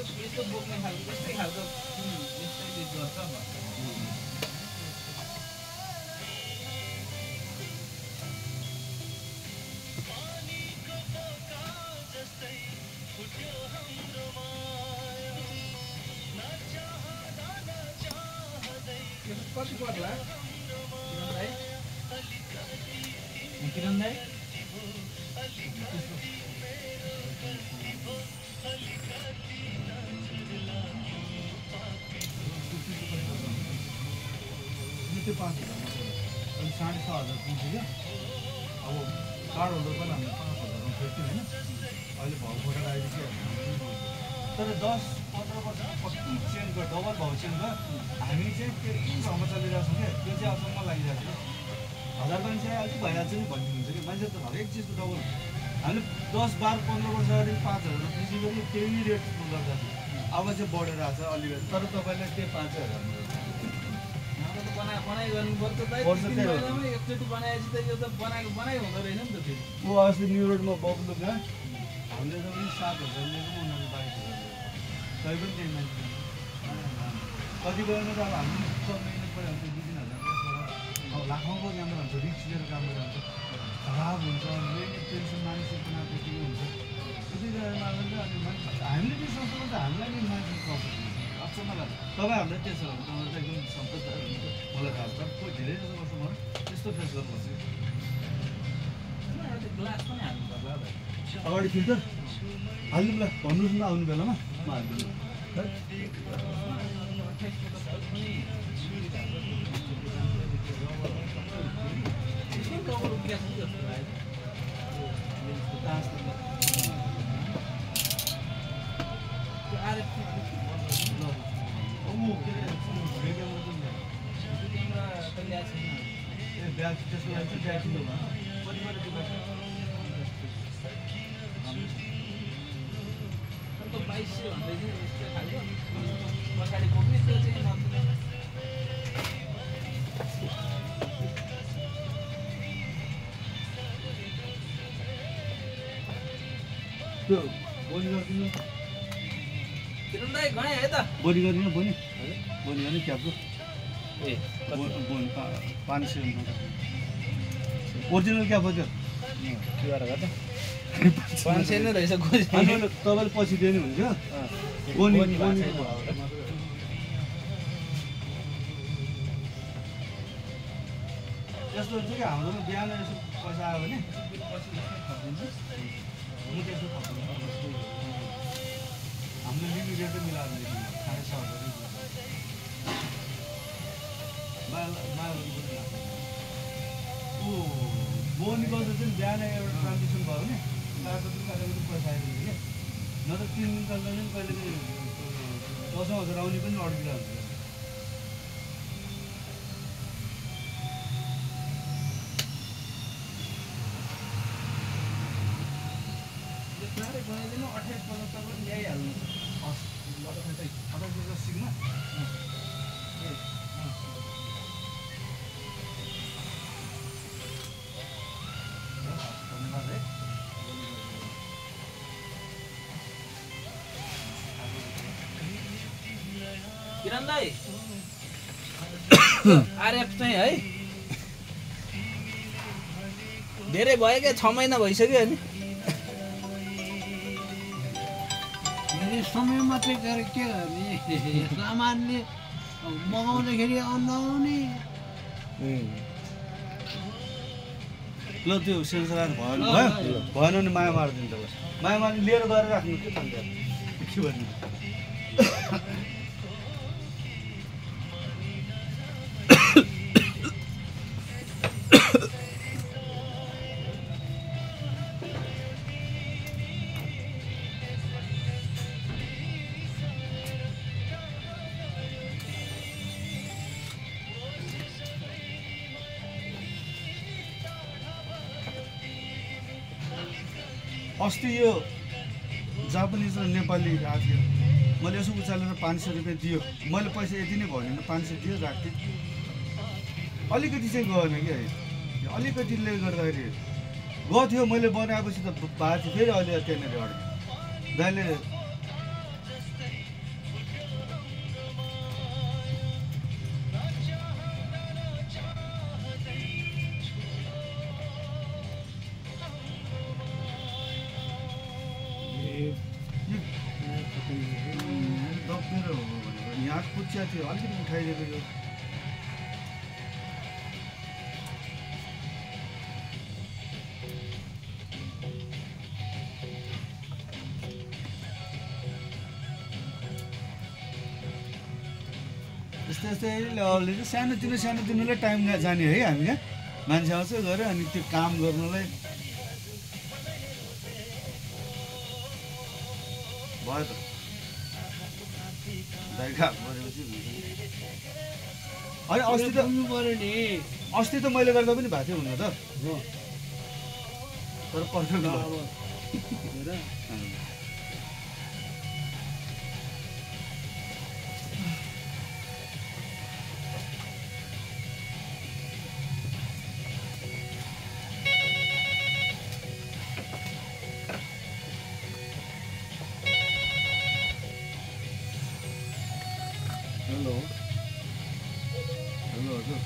यस्तो बोक्ने खालको यस्तै खालको यस्तै गर्छ कति पर्ला किरण दाइ त्यो 5,000 अनि 6,500 दिन्छ क्या अब कार्ड होल्डर पनि हामीले 5,000 फेर्थ्यौँ होइन अहिले भाउ बढेर आइदिन्छ तर 10-15 वर्ष कति चेन्ज भयो डबल भाउ चेन्ज भयो हामी चाहिँ त्यो ठाउँमा चलिरहेको छौँ क्या त्यो चाहिँ अचम्म लागिरहेको छ 1000 मान्छे अलिक भइहाल्छ नि भन्नुहुन्छ कि मान्छे त हरेक चिजको डबल हामीले 10-12-15 वर्ष अगाडि 5,000 बेसी पनि त्यही रेट गर्दा थियो अब चाहिँ बढेर आएको छ अलिकति तर तपाईँले त्यो 5,000 बनाइ गर्नुपर्छ त एकचोटि बनाएपछि त यो त बनाइ हुँदो रहेछ नि त फेरि ऊ अस्ति न्यु रोडमा बब्लु कहाँ हामीले त पनि 7,000 लिएको उनीहरूले 22,000 तै पनि त्यही मान्छे कतिपयमा त अब हामी सब मिहिनेत परिहाल्छ 2-3 हजार अब लाखौँको क्यामेरा हुन्छ रिक्स लिएर काम गरिरहन्छ खराब हुन्छ मेन टेन्सन मानिसहरूको नाम त्यतिकै हुन्छ त्यति गरेर अनि हामीले त्यो संस्थामा त हामीलाई नै मान्छे प्रब्लम हुन्छ अचम्म लाग्छ तपाईँ हामीलाई त्यसो हो तपाईँ त एकदम सम्पदार हुन्छ मलाई थाहा छ कोही धेरै जस्तो वर्ष भयो त्यस्तो फेस गर्नुपर्छ ग्लास पनि हाल्नु पर्ला भाइ अगाडि फिल्टर हाल्नु ल भन्नुहोस् न आउनु बेलामा म हालिदिनु ब्याग त्यसको लागि चाहिँ ब्याग किन्नु भयो 2200 भन्दै चाहिँ यस्तो खालको पछाडि बोक्ने त्यो चाहिँ त्यो बोनी गरिदिनु किरण दाइ गए है त बोनी गरिदिनु बोनी बोनी भने क्याबको ए बोनी 500 ओरिजिनल क्याब हो त्यो के गरेर गर्दा 500 नै रहेछ खोजी तपाईँले पछि दिनु हुन्छ बोनी बोनी यस्तो हुन्छ कि हाम्रोमा बिहान यसो पैसा आयो भने पछि थपिदिन्छ म त्यसो थप्दिनँ हामीले लिनु रेटै मिलाएर दिनु 6,500 ऊ बोनी गर्दा चाहिँ बिहान एउटा ट्रान्जेक्सन भयो भने बाटो पनि कहिले पैसा आइदिन्छ क्या न त 3 दिन चल्दैन नि कहिले पनि 10,000 आउने पनि अड्किरहेको हुन्छ बनाइदिनु 28-75 पनि ल्याइहाल्नु सिक्मा किरण दाइ आरएफ चाहिँ है धेरै भयो क्या 6 महिना भइसक्यो अनि समयमा चाहिँ के गर्ने सामानले मगाउँदाखेरि नआउने ल त्यो सेन्सर भएन भएन भने माया मारिदिनु त्यसलाई माया मार्नु लिएर गएर राख्नु के भन्नु के भन्नु अस्ति यो जापानिज र नेपाली आएको थियो मैले यसो उचालेर 500 रुपियाँ दियो मैले पैसा यति नै भनेन 500 दियो राख्थेँ अलिकति चाहिँ गएन कि है अलिकतिले गर्दाखेरि गएको थियो मैले बनाएपछि त भएको थियो फेरि अहिले त्यहाँनिर अड्क्यो दाइले चिया थियो अलिकति उठाइदिएको यो यस्तै लेभलले चाहिँ सानोतिनोलाई टाइम जाने है हामी क्या मान्छे आउँछ गऱ्यो अनि त्यो काम गर्नलाई भयो त दाइखा गरेपछि होइन अस्ति त मैले गर्दा पनि भएको थियो हुन त तर पर्फेक्ट हेलो हेलो हजुर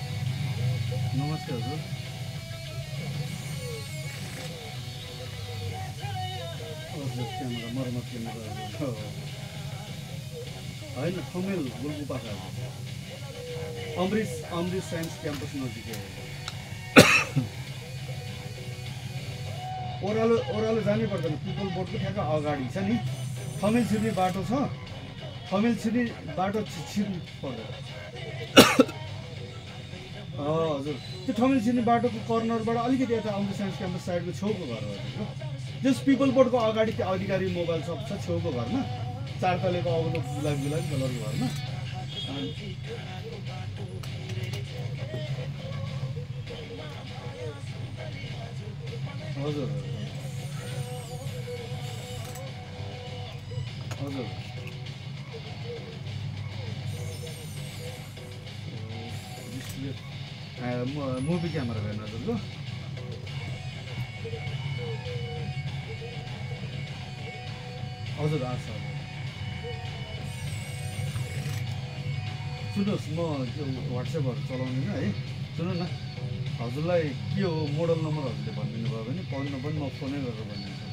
नमस्ते हजुर हजुर क्यामेरा मर्मत क्यामेरा होइन ठमेल गोलगुपाका अमृत साइन्स क्याम्पस नजिकै ओह्रालो जानै पर्दैन पिपल बोर्डको ठ्याक्क अगाडि छ नि ठमेल छिर्ने बाटो छ ठमेल छिर्ने बाटो छिर्नु पर्दैन हजुर त्यो ठमेल छिर्ने बाटोको कर्नरबाट अलिकति यता अमृत साइन्स क्याम्पस साइडको छेउको घर हो हजुर जस पिपल बोर्डको अगाडि त्यो अधिकारी मोबाइल सप छ छेउको घरमा 4 तलेको अगाडि गुलाबी कलरको घरमा हजुर हजुर मुभी क्यामेरा हेर्नु हजुरको हजुर आएको छ सुन्नुहोस् म त्यो वाट्सएपहरू चलाउँदिनँ है सुन्नु न हजुरलाई के हो मोडल नम्बर हजुरले भनिदिनु भयो भने पाउनु पनि म फोनै गरेर भनिदिन्छु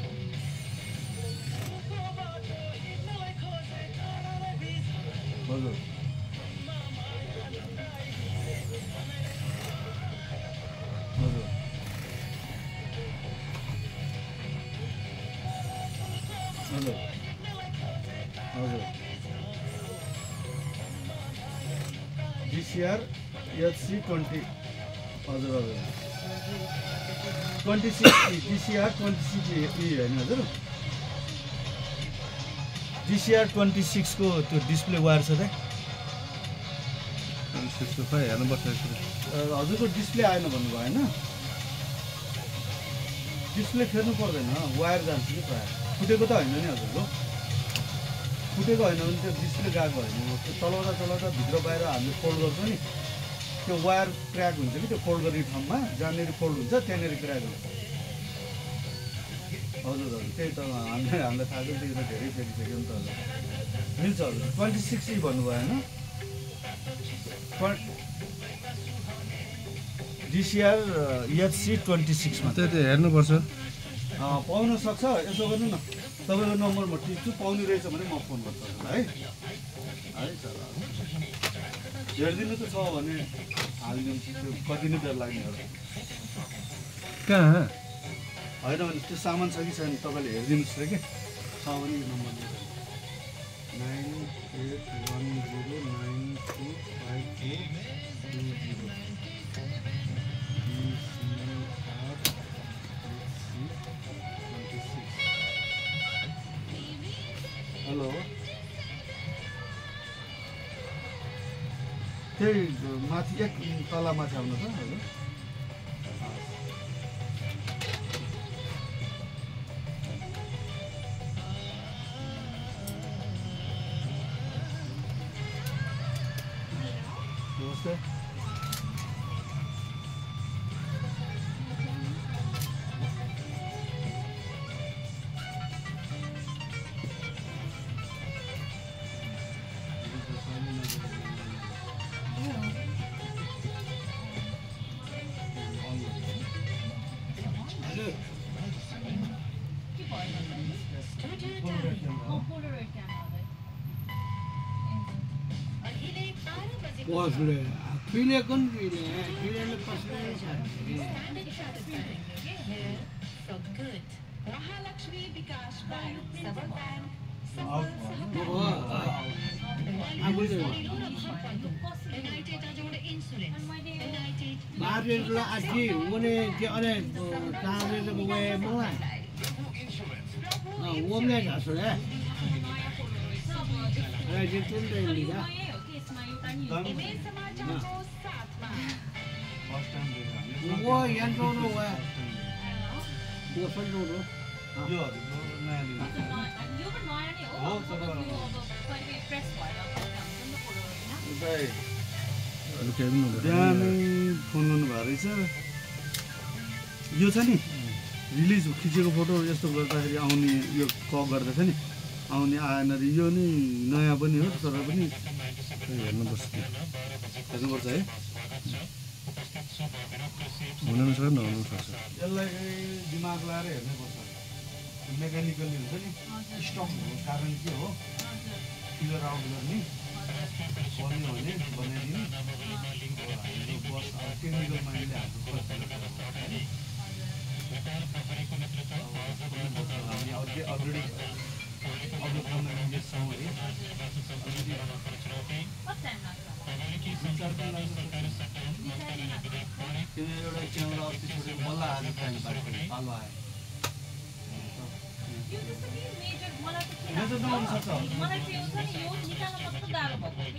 हजुर हजुर हजुर हजुर DCR HC 20 हजुर हजुर 26 DCR 26 होइन हजुर DCR 26 को त्यो डिस्प्ले वायर छ त हेर्नुपर्छ हजुरको डिस्प्ले आएन भन्नुभयो होइन डिस्प्ले फेर्नु पर्दैन वायर जान्छ कि प्रायः फुटेको त होइन नि हजुरको फुटेको होइन भने त्यो डिस्प्ले गएको होइन त्यो चलाउँदा भित्र बाहिर हामीले फोल्ड गर्छौँ नि त्यो वायर क्र्याक हुन्छ कि त्यो फोल्ड गर्ने ठाउँमा जहाँनिर फोल्ड हुन्छ त्यहाँनिर क्र्याक हुन्छ हजुर हजुर त्यही त हामीलाई थाहा छ त्यो त धेरै फेरिसक्यो नि त हजुर मिल्छ हजुर 26 भन्नुभयो होइन DCR HC 26 मा त्यो हेर्नुपर्छ पाउन सक्छ यसो गर्नु न तपाईँको नम्बर म टिप्छु पाउने रहेछ भने म फोन गर्छु है है सर हेरिदिनु त छ भने हालिदिनु त्यो कति नै बेर लाग्ने हो कहाँ होइन भने त्यो सामान छ कि छैन तपाईँले हेरिदिनुहोस् र कि छ भने यो नम्बर 9810925220 हेलो त्यही माथि एक तला माथि आउनु त हजुर नमस्ते कसले पिलेको नि पिलेले कसले मार्केटलाई आजी उनी के अरे ताले त गए मलाई ओमले घाँसले राइट टुन दे लिगा वो यन्त्रो नो वा वो सन्जो नो यो नयाँ लिनु यो पनि नयाँ नै हो हो, तर अब यो अब कहिले प्रेस भएर बिहान फोन गर्नुभएको रहेछ यो छ नि रिलिज खिचेको फोटो यस्तो गर्दाखेरि आउने यो क गर्दैछ नि आउने आएन रे यो नि नयाँ पनि हो तर पनि हेर्नुपर्छ है यसलाई दिमाग लगाएर हेर्नुपर्छ मेकानिकली हुन्छ नि स्टक हुनुको कारण के हो फिगर आउट गर्ने बन्यो भने बनाइदिने बस टेक्निकल माइन्डले हाम्रो अपलोड गर्न इन्ट्रेस्ट छौँ है त्यो एउटा क्यामेरा अस्ति छोडेर बल्ल आज टाइम पाएको पालो आयो मेजर नहुन सक्छ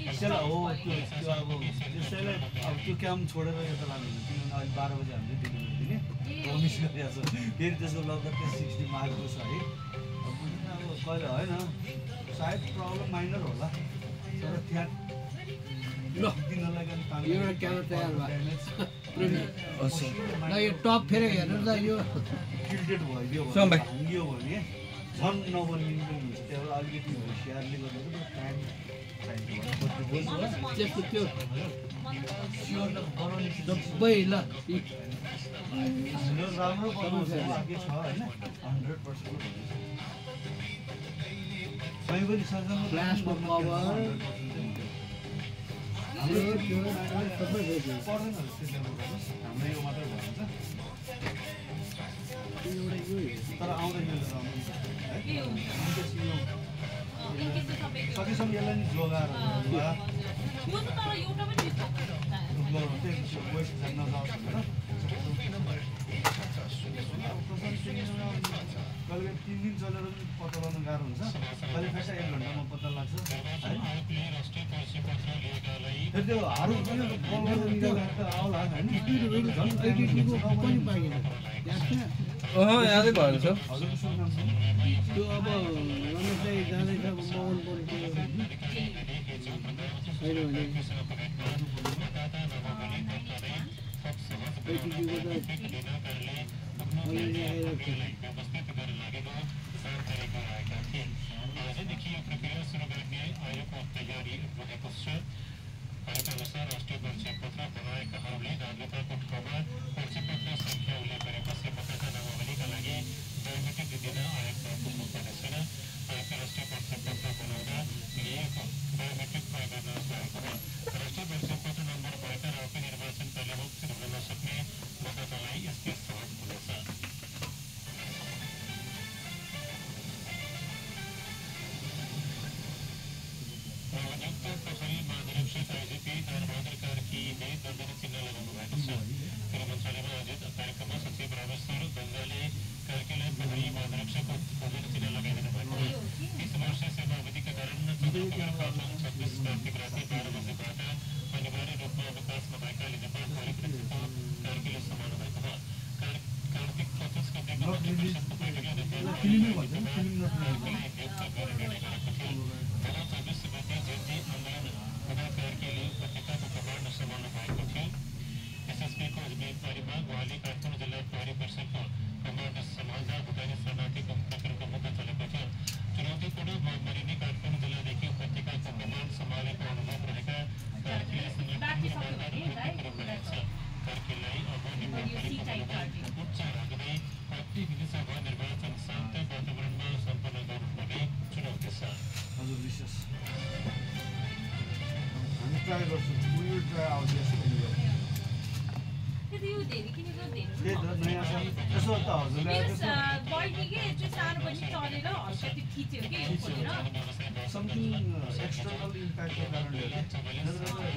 त्यसैलाई हो त्यो अब त्यसैलाई अब त्यो क्याम छोडेर यता लाग्दैन किनभने अहिले 12 बजी हामीले डेलिभरी दिने प्रमिस गरिरहेको छ फेरि त्यसको लगभग त्यो 60 मार्कको छ है अब बुझ्नु अब कहिले होइन सायद प्रब्लम माइनर होला तर त्यहाँ ल दिनलाई पनि काम यो क्यामेरा तयार भयो ल यो टप फेरि हेर्नु त यो टिल्टेड भइदियो भने भाङ्गियो भने झन् नबनिने पनि हुन्छ त्यहाँबाट अलिकति होसियारले गर्दा टाइम त्यसको त्यो स्योर बनाउने डब्बै ल राम्रो बनाउँछ के छ होइन 100% सही पनि सँगसँगै ग्लासको कभर हाम्रो यो मात्रै भन्छ तर आउँदैन सकेसम्म यसलाई नि जोगाएर वेस्ट जान नजाओस् भनेर कहिले 3 दिन चलेर पनि पत्ता लगाउनु गाह्रो हुन्छ कहिले खास 1 घन्टामा पत्ता लाग्छ है त्यो हारु पनि आउला हैन यादै भएन छ त्यो अब रमेशलाई जाँदैछ मोहन बोलको होइन भने राष्ट्रिय परिचय पत्र बनाएका हरूले नागरिकताको ठाउँमा परिचय पत्र सङ्ख्या उल्लेख गरेपछि मतदाता नामावलीका लागि बायोमेट्रिक दिन आयोगमा पुग्नु पर्ने छैन। आयोगले राष्ट्रिय परिचय पत्र बनाउँदा लिएको बायोमेट्रिक प्रयोग गर्न सकेको हो। राष्ट्रिय परिचय पत्र नम्बर भएका र आफै निर्वाचन कार्यालय उपस्थित हुन नसक्ने मतदातालाई यसले सहज हुनेछ। पोखरी महानिरीक्षक आइजिपी धनबहादुर कार्कीले दण्डनीय चिन्ह लगाउनु भएको छ। गृह मन्त्रालयमा आयोजित कार्यक्रममा सचिव रामेश्वर गङ्गाले कार्कीलाई पोखरी महानिरीक्षकको दण्डनीय चिन्ह लगाइदिनु भएको हो। 30 वर्षीय सेवा अवधिका कारण चन्द्रनगरपाटन 26 कार्तिक राति 12 बजेबाट अनिवार्य रूपमा अवकाशमा भएका नेपाल प्रहरी प्रिन्सिपल कार्कीले सम्हाल्नु भएको हो। कार्तिक 25 गते परिषदको बैठकले नेपाल नियुक्त गर्ने निर्णय गरेको थियो। 24 गते जेटी आन्दोलन हुँदा कार्कीले उपत्यकाको कमान्ड सम्हाल्नु भएको थियो। एसएसपीको जिम्मेवारीमा उहाँले काठमाडौँ जिल्ला प्रहरी परिषदको कमान्ड सम्हाल्दा भुटानी शरणार्थीको प्रकरणको मुद्दा चलेको थियो। चुनौतीपूर्ण महामारी नै काठमाडौँ जिल्लादेखि उपत्यकाको कमान्ड सम्हालेको अनुभव रहेका कार्कीले संगठनको बनाएको छ। कार्कीलाई अब नेपाल प्रहरीको उच्च राख्दै प्रत्येक विधानसभा निर्वाचन शान्त वातावरणमा सम्पन्न गर्नुपर्ने चुनौती छ। हजुर विशेष हामी ट्राई गर्छौँ try out this anyway. त्यही यो धेरै किनेको धेरै त्यही त नयाँ छ यसो त हजुरलाई मेरो बहिनी के त्यो सानो बहिनी चलेर हल्का त्यो खिच्यो कि खोलेर समथिङ एक्सटर्नल इम्प्याक्टको कारणले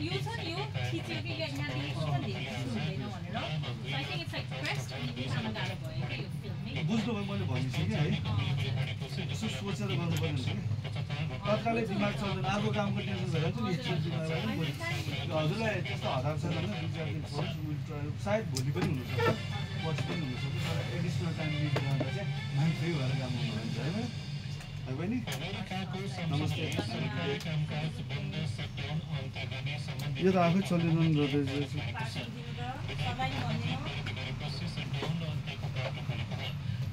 यो छ नि यो खिच्यो कि यहाँदेखि धेरै हुँदैन भनेर I think it's like pressed अनि बिहान गाह्रो भयो कि यो फिल्ममै बुझ्नुभयो मैले भनिसकेँ है यसो सोचेर गर्नुपर्ने हुन्छ कि तत्कालै दिमाग चल्दैन अर्को कामको टेन्सन भएर चाहिँ निश्चित दिमागलाई पनि हजुरलाई त्यस्तो हतार छैन भने 2-4 दिन छोड्छु सायद भोलि पनि हुनसक्छ पर्सि पनि हुनसक्छ तर एडिसनल टाइम लिएर गर्दा चाहिँ माइन्ड फ्री भएर काम गर्नुहुन्छ है बहिनी नमस्ते यो त आफै चलिरहनु रहेछ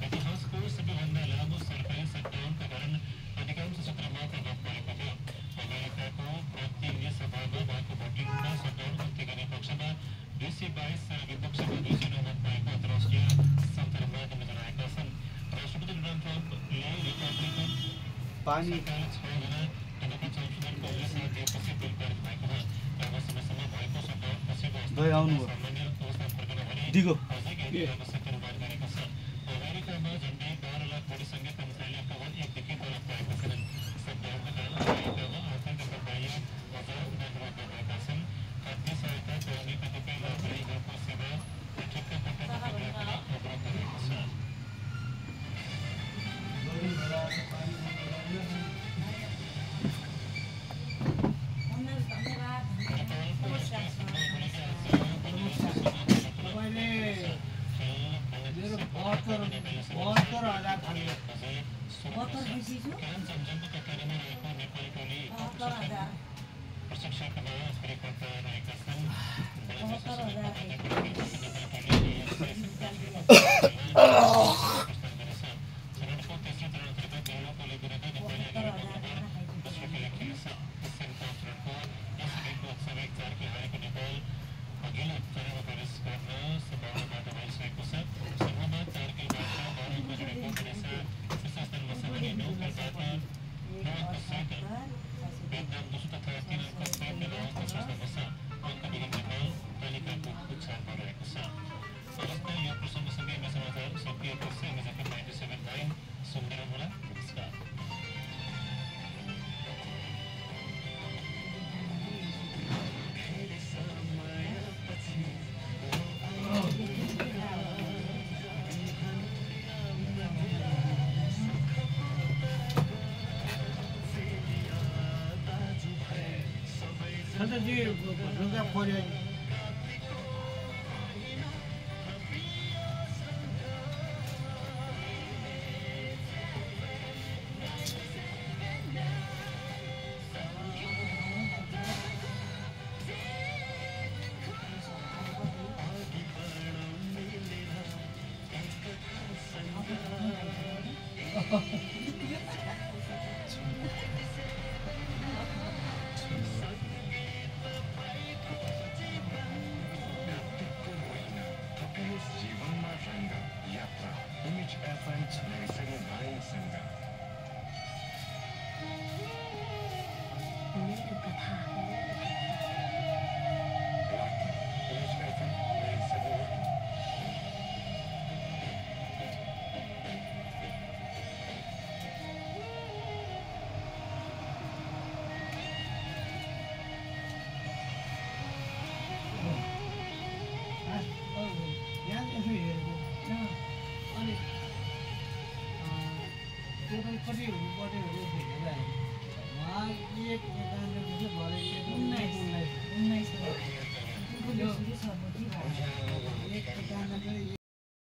इतिहासको सबैभन्दा लामो सरकारी सटडाउनका कारण अधिकांश सत्रमा प्रभाव परेको थियो अमेरिकाको प्रतिनिधि सभामा भएको भोटिङमा सटडाउन अन्त्य गर्ने पक्षमा 222 विपक्षमा 209 मत पाएको अन्तर्राष्ट्रिय सन्तरमा जनाएका छन् राष्ट्रपति डोनाल्ड ट्रम्पले रिपब्लिकन पानी सरकारले 6 जना demokrat संशोधनको साथ दिएपछि बिल पारित भएको हो लामो समयसम्म भएको सटडाउन पछिको सामान्य अवस्था फर्कन भने दिगो अझै केही आवश्यकता निर्माण गरेको छ अमेरिकामा झन्डै 12 लाख बढीसङ्ख्या कर्मचारीले अक्टोबर 1 देखि तलब पाएका छैनन् सटडाउनका कारण अमेरिकामा आर्थिक तथा बाह्य बजार उनीहरू भएका छन् खाद्य सहायता पाउने कतिपय लाभदायीहरूको सेवा ठिक्क पटक अवरोध गरेको छ मेरो 72,000 थाल्यो 72 बेसी छु 72,000 प्रशिक्षकमा परिपत्र रहेका छन् अघिल्लो चरणमा प्रवेश गर्न सम्भावनाबाट भइसकेको छ समूहमा 4 किलोबाट 12 अङ्क जोडेको गणेशा शीर्ष स्थानमा छ भने 9 किलोबाट 9 अङ्कसहित भियतनाम दोस्रो तथा 3 अङ्कसहित 9 अङ्क शीर्षमा छ अङ्क विहीन नेपाल तालिकाको उच्चारमा रहेको छ अवस्था यो प्रसङ्गसँगै यो समाचार सकिएको छ MSFM 97.9 सुन्दै रहनुहोला नमस्कार सन्तोषजी ढुङ्गा फोड्यो